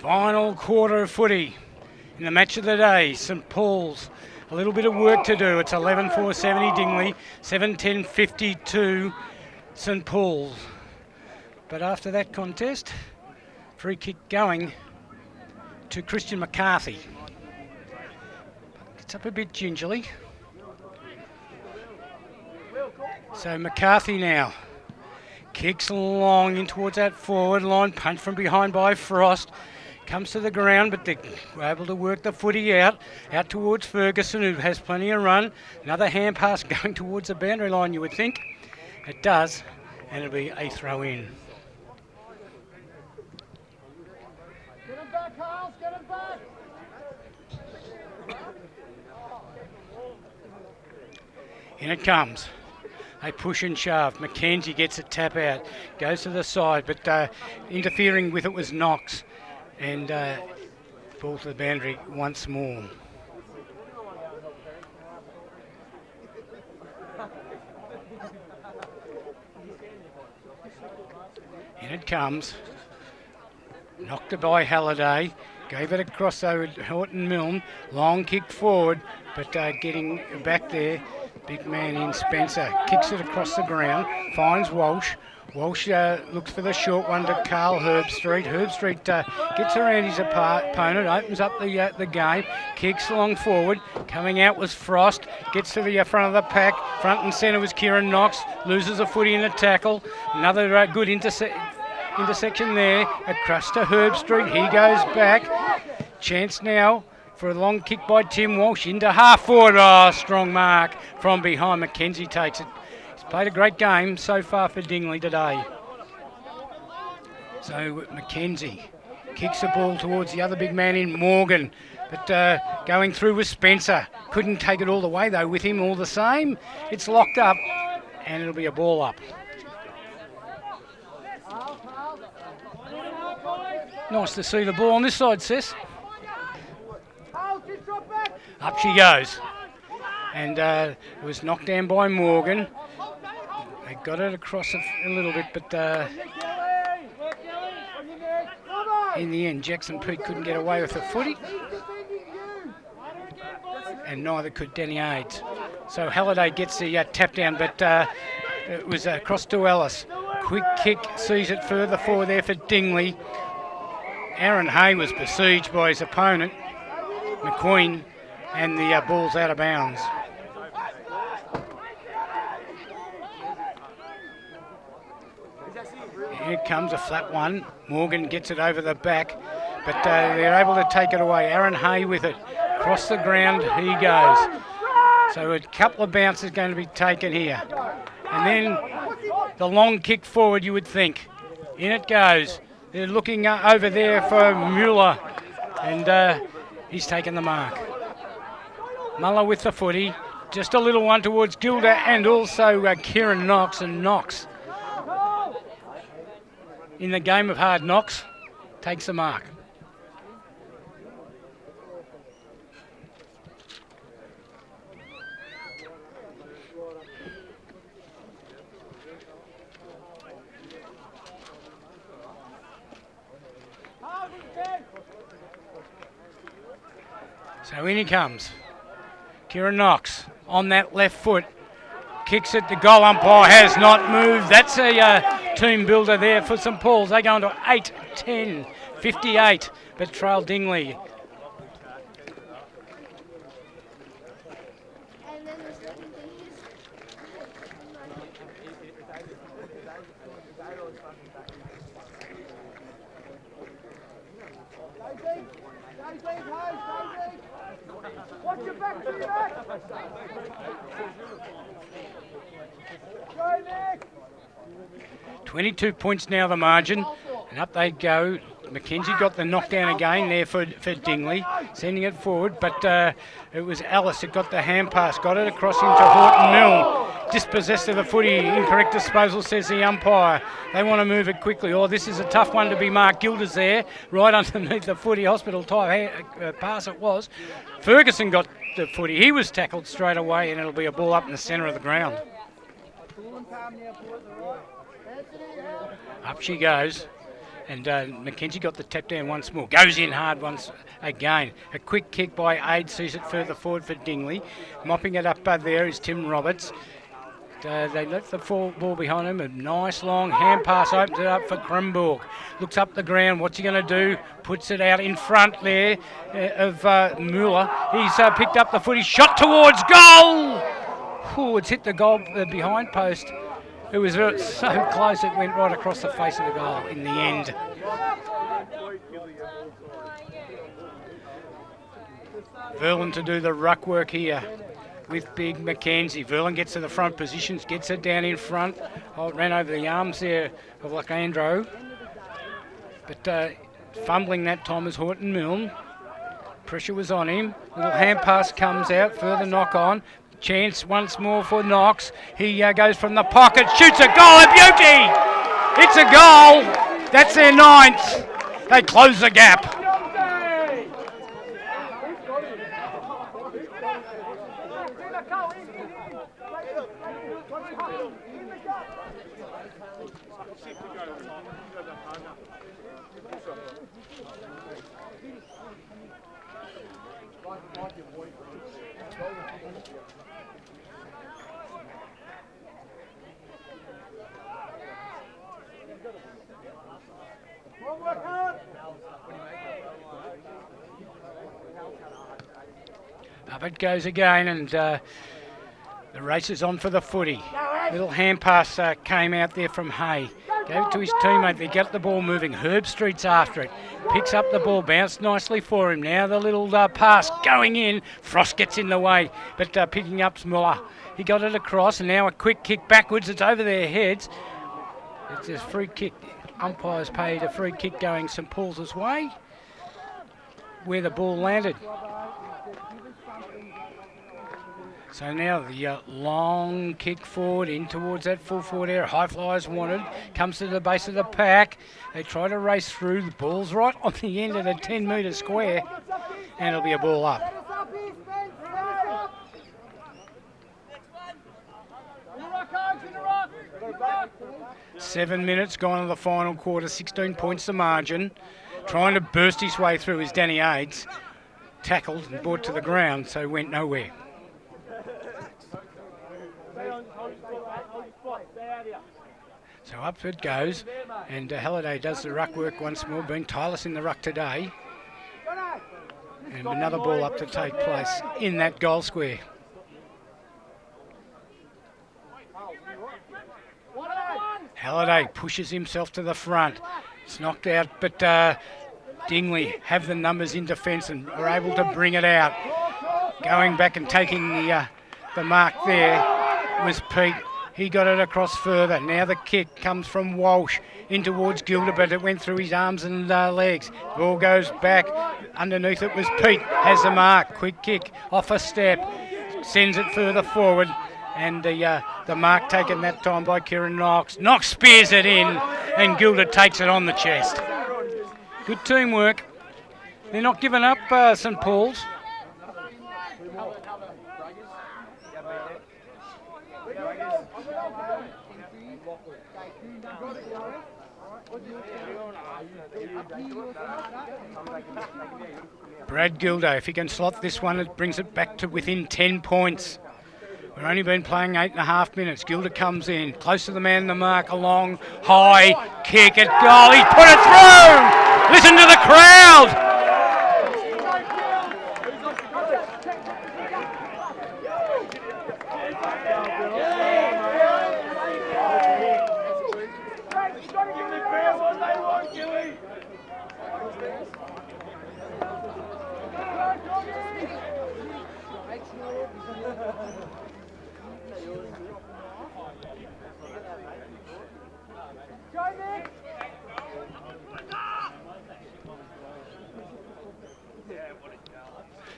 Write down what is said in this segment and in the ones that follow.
Final quarter of footy in the match of the day. St Paul's, a little bit of work to do. It's 11-4-70 Dingley, 7-10-52 St Paul's. But after that contest, free kick going to Christian McCarthy. It's up a bit gingerly. So McCarthy now kicks long in towards that forward line, punch from behind by Frost. Comes to the ground, but they're able to work the footy out towards Ferguson, who has plenty of run. Another hand pass going towards the boundary line, you would think. It does, and it'll be a throw in. Get him back, Carls, get him back! In it comes. They push and shove. Mackenzie gets a tap out, goes to the side, but interfering with it was Knox. And ball to the boundary once more. In it comes. Knocked it by Halliday. Gave it across over Horton Milne. Long kick forward, but getting back there. Big man in Spencer. Kicks it across the ground. Finds Walsh. Walsh looks for the short one to Carl Herbstreit. Herbstreit gets around his opponent, opens up the game, kicks along forward. Coming out was Frost, gets to the front of the pack. Front and centre was Kieran Knox, loses a footy in the tackle. Another good intersection there. Across to Herbstreit, he goes back. Chance now for a long kick by Tim Walsh into half forward. Oh, strong mark from behind. Mackenzie takes it. Played a great game so far for Dingley today. So Mackenzie kicks the ball towards the other big man in Morgan, but going through with Spencer. Couldn't take it all the way though with him all the same. It's locked up and it'll be a ball up. Nice to see the ball on this side, Sis. Up she goes. And it was knocked down by Morgan. They got it across a little bit, but in the end, Jackson Pete couldn't get away with the footy, and neither could Danny Aids. So Halliday gets the tap down, but it was across to Ellis. Quick kick sees it further forward there for Dingley. Aaron Hay was besieged by his opponent, McQueen, and the ball's out of bounds. Here comes a flat one. Morgan gets it over the back, but they're able to take it away. Aaron Hay with it. Across the ground he goes. So a couple of bounces going to be taken here. And then the long kick forward, you would think. In it goes. They're looking over there for Mueller, and he's taken the mark. Muller with the footy. Just a little one towards Gilda and also Kieran Knox, and Knox, in the game of hard knocks, takes the mark. So in he comes. Kieran Knox on that left foot. Kicks it, the goal umpire has not moved. That's a team builder there for St Paul's. They go on to 8-10-58, but trail Dingley. Watch your back, to your back! 22 points now the margin, and up they go. Mackenzie got the knockdown again there for Dingley, sending it forward, but it was Ellis who got the hand pass, got it across into Horton Mill. Dispossessed of the footy, incorrect disposal, says the umpire. They want to move it quickly. Oh, this is a tough one to be marked. Gilda's there, right underneath the footy, hospital type pass it was. Ferguson got the footy. He was tackled straight away, and it'll be a ball up in the centre of the ground. Up she goes. And Mackenzie got the tap down once more. Goes in hard once again. A quick kick by Aid sees it further forward for Dingley. Mopping it up there is Tim Roberts. They left the ball behind him. A nice long hand pass opens it up for Crimborg. Looks up the ground. What's he going to do? Puts it out in front there of Mueller. He's picked up the foot. He's shot towards goal. Ooh, it's hit the goal behind post. It was so close it went right across the face of the goal in the end. Verlin to do the ruck work here with Big Mackenzie. Verlin gets to the front positions, gets it down in front. Ran over the arms there of Lacandro. But fumbling that time was Horton Milne. Pressure was on him. Little hand pass comes out, further knock on. Chance once more for Knox. He goes from the pocket, shoots a goal, a beauty! It's a goal. That's their 9th. They close the gap. Up it goes again, and the race is on for the footy. Little hand pass came out there from Hay. Gave it to his teammate. They get the ball moving. Herbstreet's after it. Picks up the ball, bounced nicely for him. Now the little pass going in. Frost gets in the way, but picking up Muller. He got it across, and now a quick kick backwards. It's over their heads. It's a free kick. Umpires paid a free kick going St Paul's way, where the ball landed. So now the long kick forward in towards that full forward area. High flyers wanted. Comes to the base of the pack. They try to race through. The ball's right on the end of the 10-metre square. And it'll be a ball up. 7 minutes gone in the final quarter. 16 points the margin. Trying to burst his way through is Danny Aids. Tackled and brought to the ground, so went nowhere. So up it goes, and Halliday does the ruck work once more, being tireless in the ruck today. And another ball up to take place in that goal square. Halliday pushes himself to the front. It's knocked out, but Dingley have the numbers in defence and are able to bring it out. Going back and taking the mark there was Pete. He got it across further. Now the kick comes from Walsh in towards Gilder, but it went through his arms and legs. Ball goes back. Underneath it was Pete. Has the mark. Quick kick off a step. Sends it further forward. And the mark taken that time by Kieran Knox. Knox spears it in, and Gilder takes it on the chest. Good teamwork. They're not giving up, St Paul's. Brad Gilder, if he can slot this one, it brings it back to within 10 points. We've only been playing 8.5 minutes. Gilder comes in, close to the man, the mark, a long, high kick at goal. He's put it through! Listen to the crowd!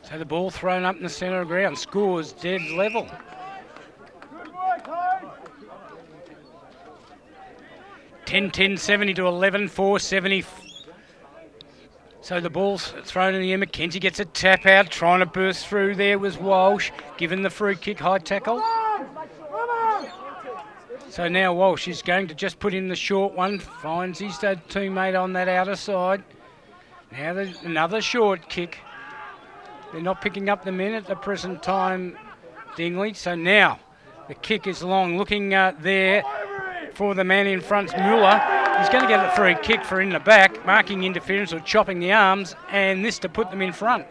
So the ball thrown up in the centre of the ground. Scores dead level. 10-10, 70 to 11, 4-70. So the ball's thrown in the air. Mackenzie gets a tap out. Trying to burst through there was Walsh. Given the free kick, high tackle. So now Walsh is going to just put in the short one, finds his teammate on that outer side. Now there's another short kick. They're not picking up the men at the present time, Dingley. So now the kick is long, looking there for the man in front, Muller. He's going to get a free kick for in the back, marking interference or chopping the arms, and this to put them in front.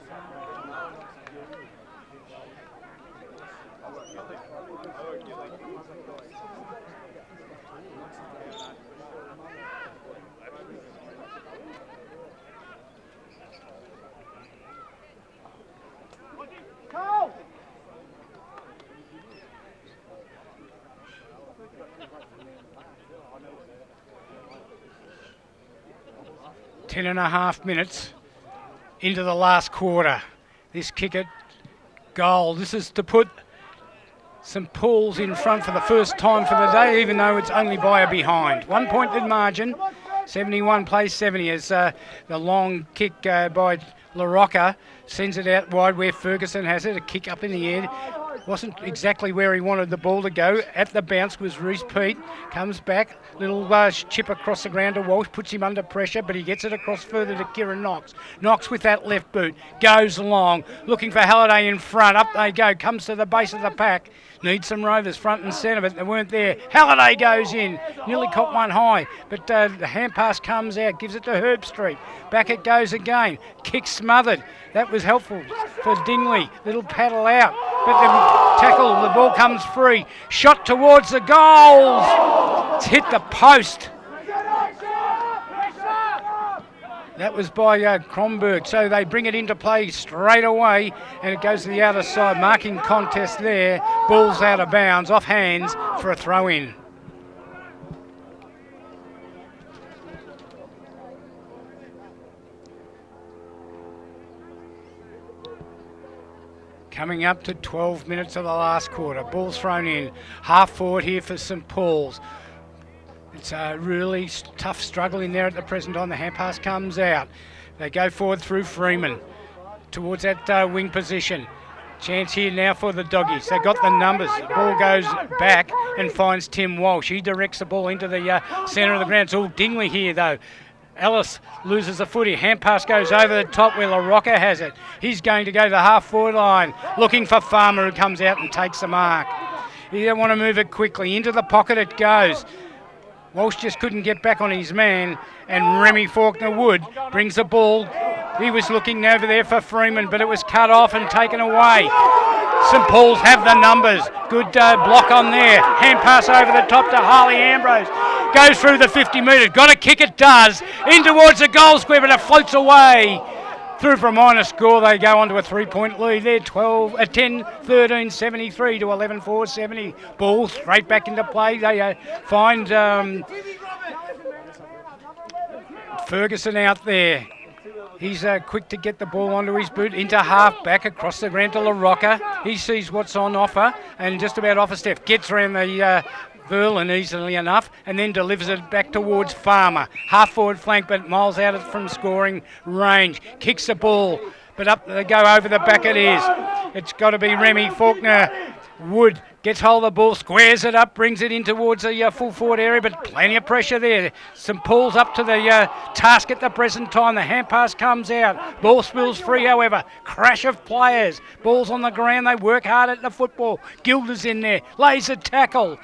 Go! 10.5 minutes into the last quarter. This kick at goal. This is to put St Paul's in front for the first time for the day, even though it's only by a behind. 1 point margin, 71 plays 70 as the long kick by LaRocca sends it out wide where Ferguson has it. A kick up in the air. Wasn't exactly where he wanted the ball to go. At the bounce was Reese Pete. Comes back. Little chip across the ground to Walsh. Puts him under pressure, but he gets it across further to Kieran Knox. Knox with that left boot. Goes long. Looking for Halliday in front. Up they go. Comes to the base of the pack. Needs some rovers front and centre, but they weren't there. Halliday goes in. Nearly caught one high, but the hand pass comes out. Gives it to Herbstreit. Back it goes again. Kick smothered. That was helpful for Dingley. Little paddle out. But the tackle, the ball comes free. Shot towards the goals. It's hit the post. That was by Kronberg. So they bring it into play straight away, and it goes to the outer side. Marking contest there. Ball's out of bounds, off hands for a throw in. Coming up to 12 minutes of the last quarter. Ball's thrown in. Half forward here for St Paul's. It's a really tough struggle in there at the present time. The hand pass comes out. They go forward through Freeman towards that wing position. Chance here now for the Doggies. They got the numbers. The ball goes back and finds Tim Walsh. He directs the ball into the centre of the ground. It's all Dingley here though. Ellis loses the footy. Hand pass goes over the top where LaRocca has it. He's going to go to the half-forward line, looking for Farmer, who comes out and takes the mark. You don't want to move it quickly. Into the pocket it goes. Walsh just couldn't get back on his man, and Remy Faulkner-Wood brings the ball. He was looking over there for Freeman, but it was cut off and taken away. St Paul's have the numbers. Good block on there. Hand pass over the top to Harley Ambrose. Goes through the 50 metres. Got to kick, it does. In towards the goal square, but it floats away. Through for a minor score, they go on to a 3-point lead there. 10-13, 73 to 11-4, 70. Ball straight back into play. They find Ferguson out there. He's quick to get the ball onto his boot, into half back, across the ground to LaRocca. He sees what's on offer and just about off a step. Gets around the Verlin easily enough and then delivers it back towards Farmer. Half forward flank, but miles out from scoring range. Kicks the ball, but up they go over the back it is. It's got to be Remy Faulkner-Wood. Gets hold of the ball, squares it up, brings it in towards the full forward area, but plenty of pressure there. St Paul's up to the task at the present time. The hand pass comes out. Ball spills free, however. Crash of players. Ball's on the ground. They work hard at the football. Gilder's in there. Lays a tackle.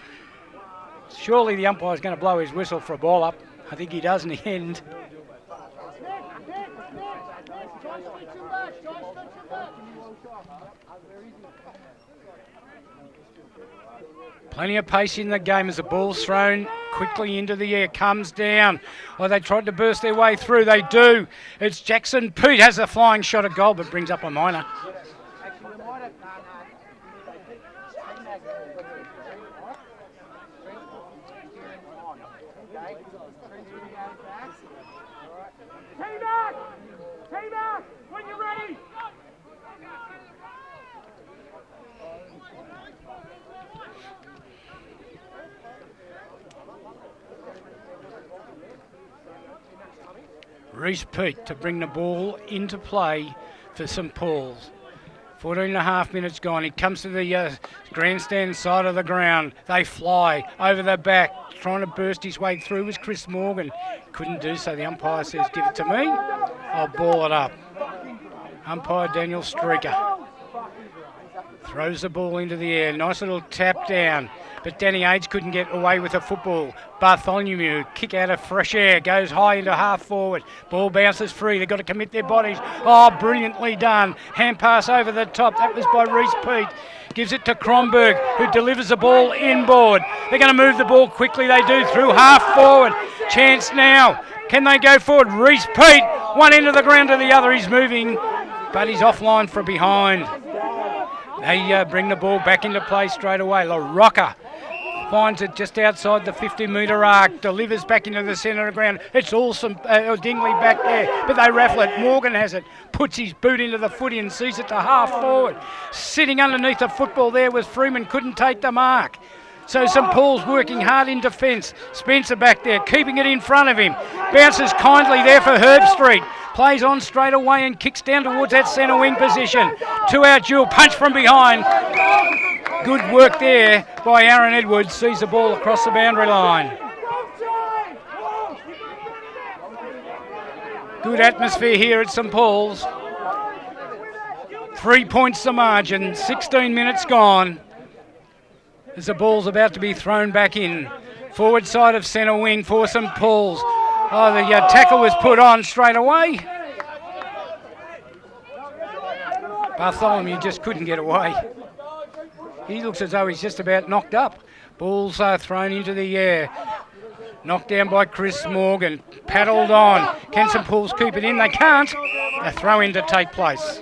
Surely the umpire's going to blow his whistle for a ball up. I think he does in the end. Plenty of pace in the game as the ball's thrown quickly into the air, comes down. Well, they tried to burst their way through. They do. It's Jackson Pete has a flying shot at goal, but brings up a minor. Team back! When you're ready! Reese Pete to bring the ball into play for St Paul's. 14 and a half minutes gone. He comes to the grandstand side of the ground. They fly over the back. Trying to burst his way through was Chris Morgan. Couldn't do so. The umpire says, give it to me. I'll ball it up. Umpire Daniel Streaker throws the ball into the air. Nice little tap down. But Danny Age couldn't get away with the football. Bartholomew, kick out of fresh air, goes high into half forward. Ball bounces free. They've got to commit their bodies. Oh, brilliantly done. Hand pass over the top. That was by Reese Pete. Gives it to Kronberg, who delivers the ball inboard. They're going to move the ball quickly. They do through half forward. Chance now. Can they go forward? Reese Pete, one end of the ground to the other. He's moving, but he's offline from behind. They bring the ball back into play straight away. LaRocca finds it just outside the 50-metre arc, delivers back into the centre of the ground. It's awesome. Dingley back there, but they raffle it. Morgan has it, puts his boot into the footy and sees it to half forward. Sitting underneath the football there was Freeman, couldn't take the mark. So St Paul's working hard in defence. Spencer back there, keeping it in front of him. Bounces kindly there for Herbstreet. Plays on straight away and kicks down towards that centre wing position. 2-out duel, punch from behind. Good work there by Aaron Edwards. Sees the ball across the boundary line. Good atmosphere here at St Paul's. 3 points the margin, 16 minutes gone. As the ball's about to be thrown back in. Forward side of centre wing for St Paul's. Oh, the tackle was put on straight away. Bartholomew just couldn't get away. He looks as though he's just about knocked up. Ball's thrown into the air. Knocked down by Chris Morgan. Paddled on. Can St Paul's keep it in? They can't. A throw in to take place.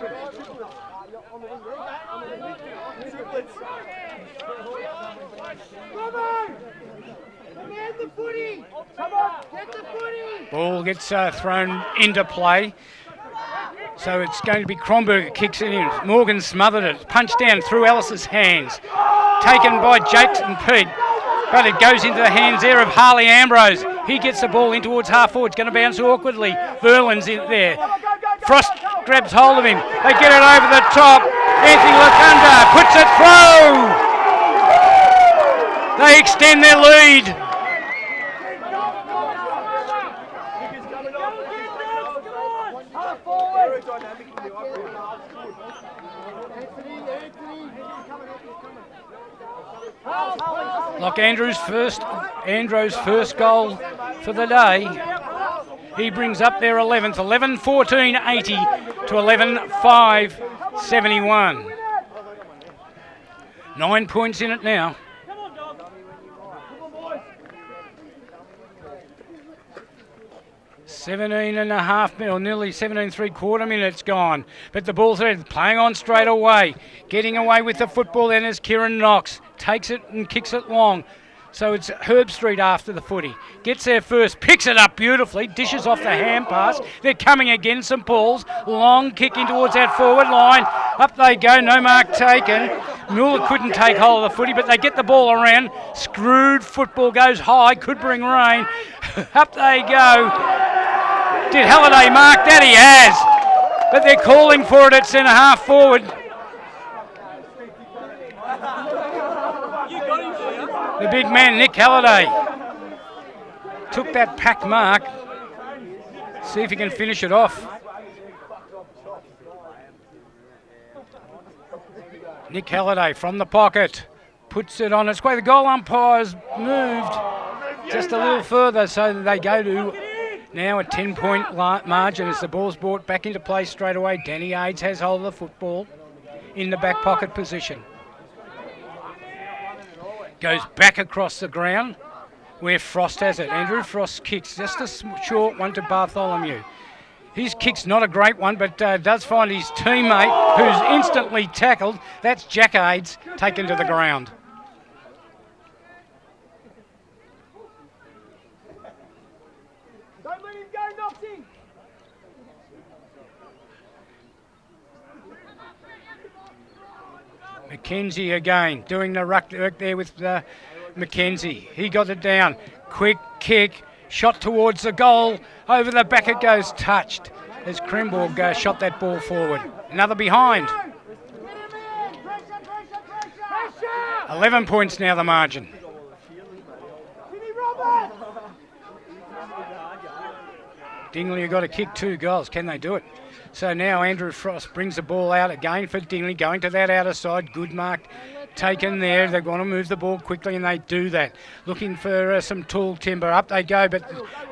Ball gets thrown into play. So it's going to be Kronberg who kicks it in. Morgan smothered it. Punched down through Ellis's hands. Taken by Jason Pete. But it goes into the hands there of Harley Ambrose. He gets the ball in towards half forward. It's going to bounce awkwardly. Verlin's in there. Frost grabs hold of him. They get it over the top. Anthony Lacunda puts it through. They extend their lead. Like Andrew's first goal for the day. He brings up their 11th, 11-14-80 to 11-5-71. 9 points in it now. Nearly 17 3/4 minutes gone. But the ball's there, playing on straight away. Getting away with the football then is Kieran Knox. Takes it and kicks it long. So it's Herbstreet after the footy. Gets there first, picks it up beautifully, dishes off the hand pass. They're coming again, St Paul's. Long kick in towards that forward line. Up they go, no mark taken. Muller couldn't take hold of the footy, but they get the ball around. Screwed football goes high, could bring rain. Up they go. Did Halliday mark that? He has. But they're calling for it at centre half forward. The big man, Nick Halliday, took that pack mark. See if he can finish it off. Nick Halliday from the pocket. Puts it on its way. The goal umpire's moved just a little further, so they go to now a 10-point margin as the ball's brought back into play straight away. Danny Ades has hold of the football in the back pocket position. Goes back across the ground where Frost has it. Andrew Frost kicks just a short one to Bartholomew. His kick's not a great one, but does find his teammate, who's instantly tackled. That's Jack Ades, taken to the ground. Don't let him go, Noxie. Mackenzie again, doing the ruck work there with Mackenzie. He got it down. Quick kick, shot towards the goal. Over the back it goes, touched as Krimborg shot that ball forward. Another behind. 11 points now the margin. Dingley have got to kick 2 goals. Can they do it? So now Andrew Frost brings the ball out again for Dingley, going to that outer side. Good mark taken there. They want to move the ball quickly, and they do that. Looking for some tall timber. Up they go, but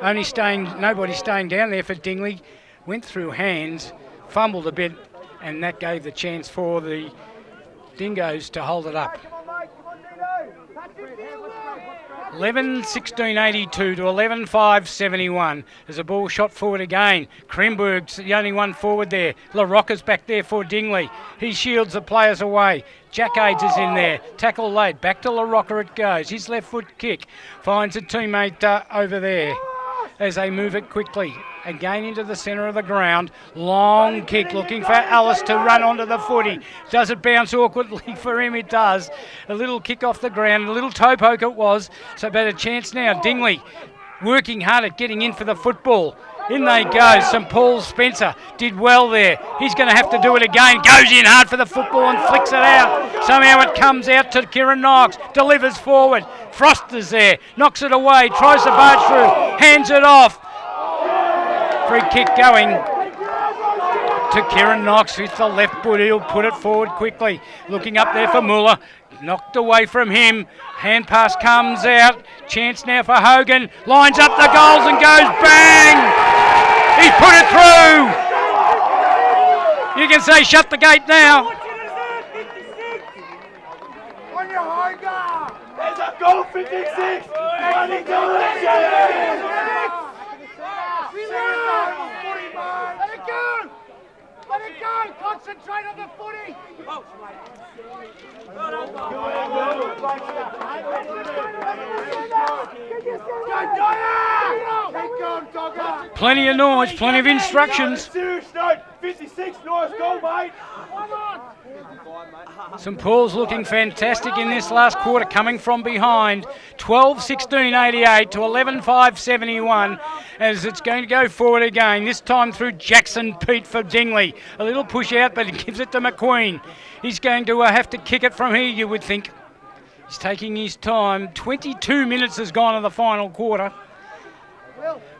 nobody staying down there for Dingley. Went through hands, fumbled a bit, and that gave the chance for the Dingoes to hold it up. 11-16-82 to 11-5-71. There's a ball shot forward again. Krimberg's the only one forward there. LaRocca's back there for Dingley. He shields the players away. Jack Aids is in there. Tackle late. Back to LaRocca it goes. His left foot kick finds a teammate over there as they move it quickly. Again into the centre of the ground. Long kick looking for Alice to run onto the footy. Does it bounce awkwardly for him? It does. A little kick off the ground. A little toe poke it was. So better chance now. Dingley working hard at getting in for the football. In they go. St Paul's Spencer did well there. He's going to have to do it again. Goes in hard for the football and flicks it out. Somehow it comes out to Kieran Knox. Delivers forward. Frost is there. Knocks it away. Tries to barge through. Hands it off. Free kick going to Kieran Knox with the left foot. He'll put it forward quickly. Looking up there for Muller. Knocked away from him. Hand pass comes out. Chance now for Hogan. Lines up the goals and goes bang! He's put it through! You can say shut the gate now. On your high guard! There's a goal, 56! Money to Let it go! Let it go! Concentrate on the footy! Plenty of noise, plenty of instructions. Serious note, 56, nice goal, mate. St Paul's looking fantastic in this last quarter, coming from behind. 12-16-88 to 11-5-71 as it's going to go forward again, this time through Jackson Pete for Dingley. A little push out, but it gives it to McQueen. He's going to have to kick it from here, you would think. He's taking his time. 22 minutes has gone in the final quarter.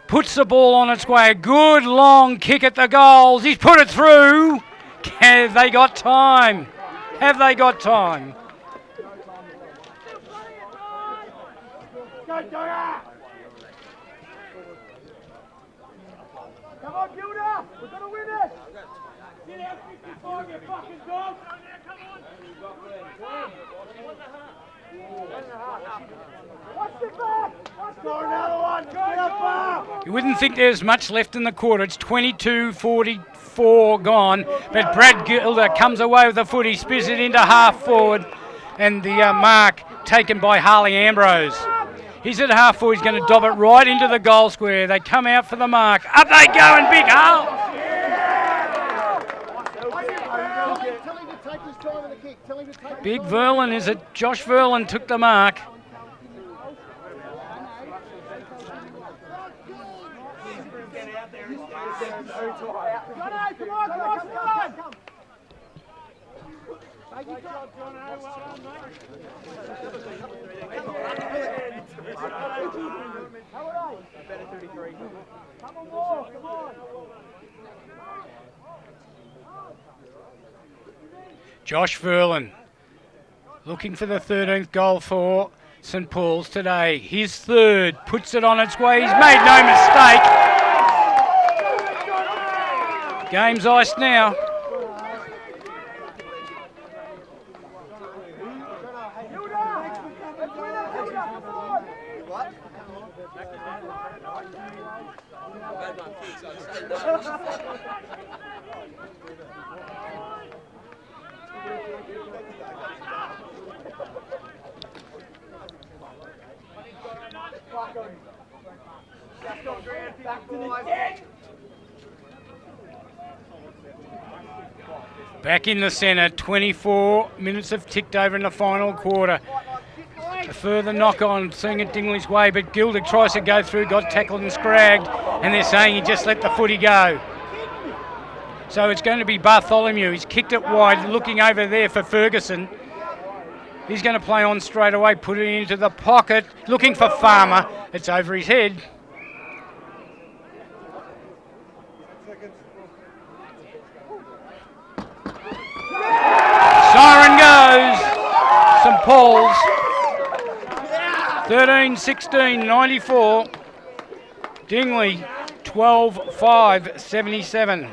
Puts the ball on its way. A good long kick at the goals. He's put it through. Have they got time? Have they got time? Come on, Gilda! We're going to win it! Get out 55, you fucking dog! Come on! Watch it back! Score another one! Get up! You wouldn't think there's much left in the quarter. It's 22-44 gone. But Brad Gilder comes away with the foot. He spears it into half forward. And the mark taken by Harley Ambrose. He's at half forward. He's going to dob it right into the goal square. They come out for the mark. Up they go and big hole. Tell him to take his time in the kick. Tell him to take Big Verlin is it. Josh Verlin took the mark. Come on! Good job, Jono. Well done, mate. How are they? Better 33. Come on, more. Come on. Josh Verlin looking for the 13th goal for St Paul's today. His third, puts it on its way. He's made no mistake. Game's iced now. Back in the centre, 24 minutes have ticked over in the final quarter. A further knock on, seeing it Dingley's way, but Gilder tries to go through, got tackled and scragged, and they're saying he just let the footy go. So it's going to be Bartholomew. He's kicked it wide, looking over there for Ferguson. He's going to play on straight away, put it into the pocket, looking for Farmer. It's over his head. Siren goes. St Paul's. 13-16, 94. Dingley, 12-5, 77.